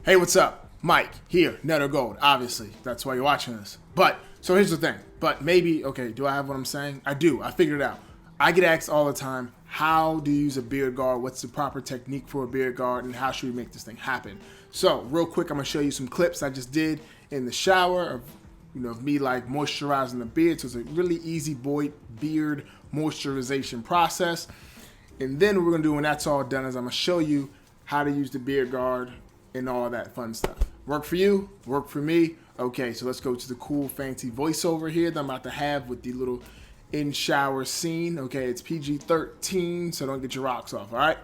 Hey, what's up? Mike here, Net or Gold. Obviously, that's why you're watching this. So here's the thing. But maybe, okay, do I have what I'm saying? I do. I figured it out. I get asked all the time, how do you use a beard guard? What's the proper technique for a beard guard? And how should we make this thing happen? So, real quick, I'm going to show you some clips I just did in the shower of me like moisturizing the beard. So it's a really easy beard moisturization process. And then what we're going to do when that's all done is I'm going to show you how to use the beard guard and all that fun stuff. Work for you, work for me. Okay, so let's go to the cool fancy voiceover here that I'm about to have with the little in shower scene. Okay, it's PG-13, so don't get your rocks off, all right?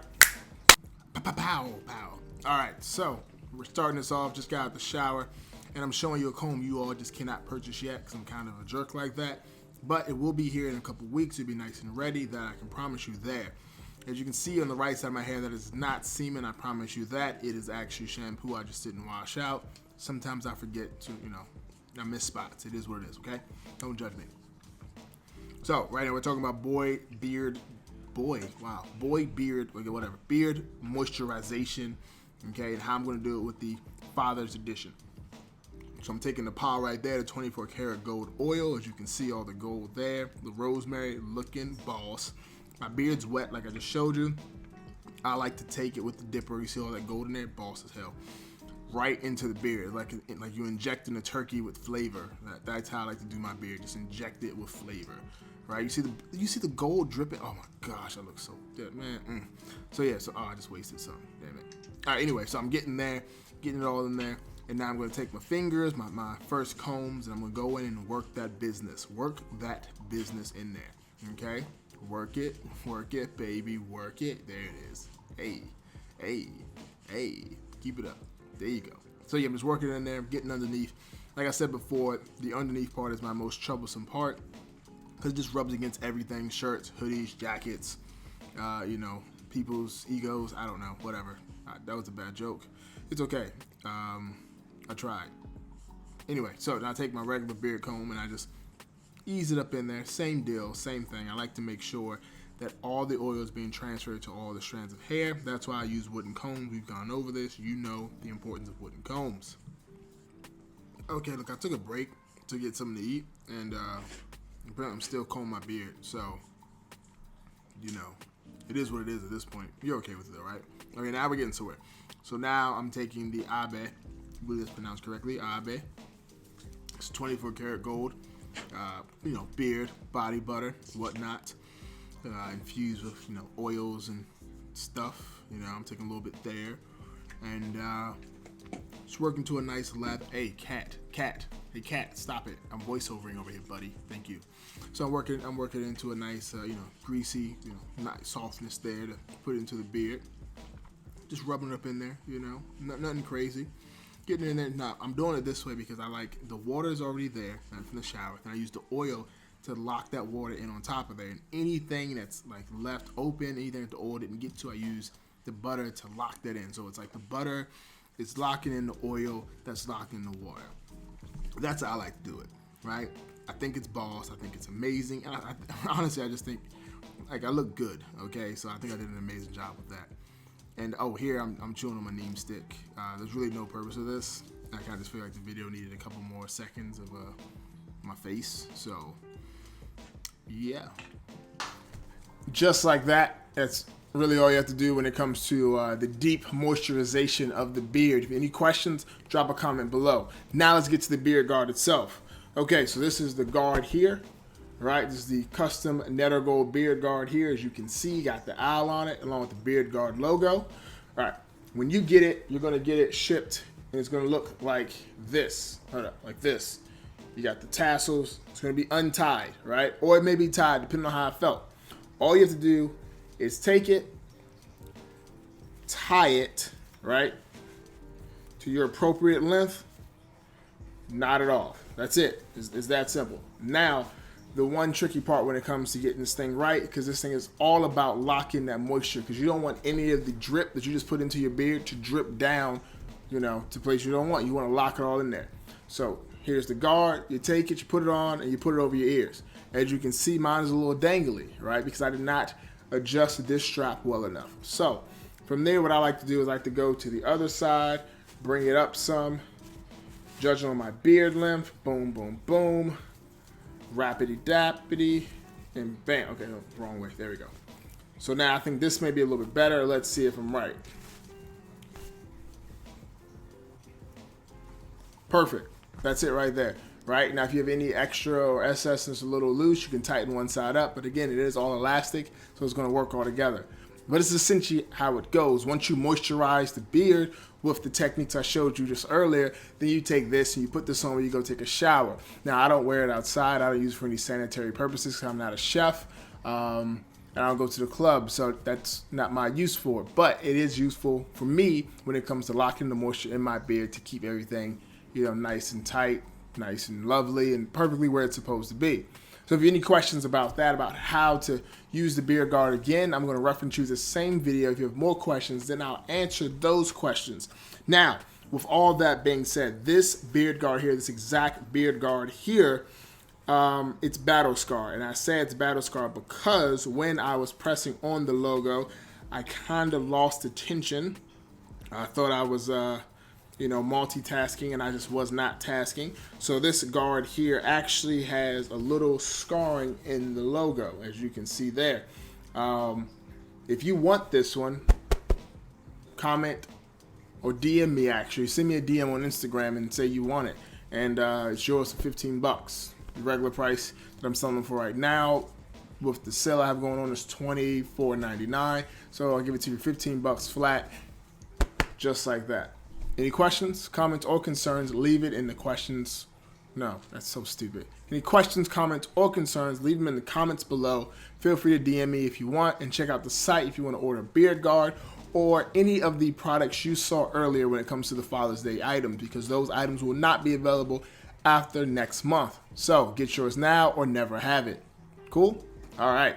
Pow, pow, pow. All right, so we're starting this off, just got out the shower, and I'm showing you a comb you all just cannot purchase yet because I'm kind of a jerk like that. But it will be here in a couple weeks. It'll be nice and ready, that I can promise you there. As you can see on the right side of my hair, that is not semen. I promise you that. It is actually shampoo I just didn't wash out. Sometimes I forget to, I miss spots. It is what it is, okay? Don't judge me. So, right now we're talking about beard moisturization, okay, and how I'm going to do it with the Father's Edition. So I'm taking the pile right there, the 24 karat gold oil. As you can see, all the gold there. The rosemary looking boss. My beard's wet, like I just showed you. I like to take it with the dipper. You see all that gold in there? Boss as hell. Right into the beard, like you injecting a turkey with flavor. That's how I like to do my beard. Just inject it with flavor, right? You see the gold dripping. Oh my gosh, that looks so good, man. So yeah, I just wasted some. Damn it. All right, anyway, so I'm getting it all in there, and now I'm going to take my fingers, my first combs, and I'm going to go in and work that business in there. Okay. Work it, baby, work it. There it is. Hey, keep it up. There you go. So yeah, I'm just working in there, getting underneath. Like I said before, the underneath part is my most troublesome part because it just rubs against everything: shirts, hoodies, jackets, people's egos. I don't know, whatever. That was a bad joke. It's okay. I tried. Anyway, so now I take my regular beard comb and I just ease it up in there. Same deal, same thing. I like to make sure that all the oil is being transferred to all the strands of hair. That's why I use wooden combs. We've gone over this. You know the importance of wooden combs. Okay, look, I took a break to get something to eat, and I'm still combing my beard. So, it is what it is at this point. You're okay with it, though, right? Okay, now we're getting to it. So now I'm taking the Abe, I believe it's pronounced correctly, Abe. It's 24 karat gold. Beard, body butter, whatnot, infused with, oils and stuff. I'm taking a little bit there, and just working to a nice lather. Hey, cat, hey, cat, stop it! I'm voiceovering over here, buddy. Thank you. So I'm working into a nice, greasy, nice softness there to put into the beard. Just rubbing it up in there, nothing crazy. Getting in there. Now, I'm doing it this way because I like the water is already there from the shower. And I use the oil to lock that water in on top of there. And anything that's like left open, anything that the oil didn't get to, I use the butter to lock that in. So it's like the butter is locking in the oil that's locking the water. That's how I like to do it, right? I think it's boss. I think it's amazing. And honestly, I just think I look good, okay? So I think I did an amazing job with that. And here I'm chewing on my neem stick. There's really no purpose of this. I kind of just feel like the video needed a couple more seconds of my face. So, yeah. Just like that. That's really all you have to do when it comes to the deep moisturization of the beard. If you have any questions, drop a comment below. Now let's get to the beard guard itself. Okay, so this is the guard here. Right, this is the custom Net or Gold beard guard here. As you can see, got the owl on it along with the beard guard logo. All right, when you get it, you're gonna get it shipped, and it's gonna look like this. Hold up, like this. You got the tassels. It's gonna be untied, right, or it may be tied depending on how it felt. All you have to do is take it, tie it, right, to your appropriate length, knot it off. That's it. It's that simple. Now, the one tricky part when it comes to getting this thing right, because this thing is all about locking that moisture, because you don't want any of the drip that you just put into your beard to drip down, to places you don't want. You want to lock it all in there. So here's the guard. You take it, you put it on, and you put it over your ears. As you can see, mine is a little dangly, right, because I did not adjust this strap well enough. So from there, what I like to do is I like to go to the other side, bring it up some, judging on my beard length, boom, boom, boom, rappity dappity, and bam. Okay, no, wrong way. There we go. So now I think this may be a little bit better. Let's see if I'm right. Perfect. That's it right there. Right now, if you have any extra or excess and it's a little loose, you can tighten one side up. But again, it is all elastic, so it's going to work all together. But it's essentially how it goes. Once you moisturize the beard with the techniques I showed you just earlier, then you take this and you put this on when you go take a shower. Now, I don't wear it outside. I don't use it for any sanitary purposes because I'm not a chef. And I don't go to the club, so that's not my use for it. But it is useful for me when it comes to locking the moisture in my beard to keep everything, nice and tight, nice and lovely, and perfectly where it's supposed to be. So if you have any questions about that, about how to use the beard guard, again, I'm going to reference you the same video. If you have more questions, then I'll answer those questions. Now, with all that being said, this beard guard here, this exact beard guard here, it's battle scar. And I say it's battle scar because when I was pressing on the logo, I kind of lost the tension. I thought I was multitasking, and I just was not tasking. So this guard here actually has a little scarring in the logo, as you can see there. If you want this one, comment or DM me, actually. Send me a DM on Instagram and say you want it. And it's yours for 15 bucks. The regular price that I'm selling for right now with the sale I have going on is $24.99. So I'll give it to you for 15 bucks flat, just like that. Any questions, comments, or concerns, leave it in the questions. No, that's so stupid. Any questions, comments, or concerns, leave them in the comments below. Feel free to DM me if you want, and check out the site if you want to order a beard guard or any of the products you saw earlier when it comes to the Father's Day items, because those items will not be available after next month. So get yours now or never have it. Cool? All right.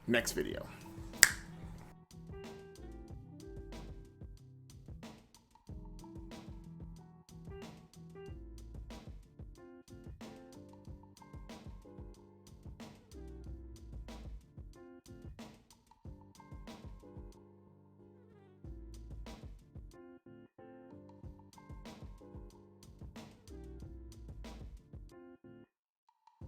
Next video.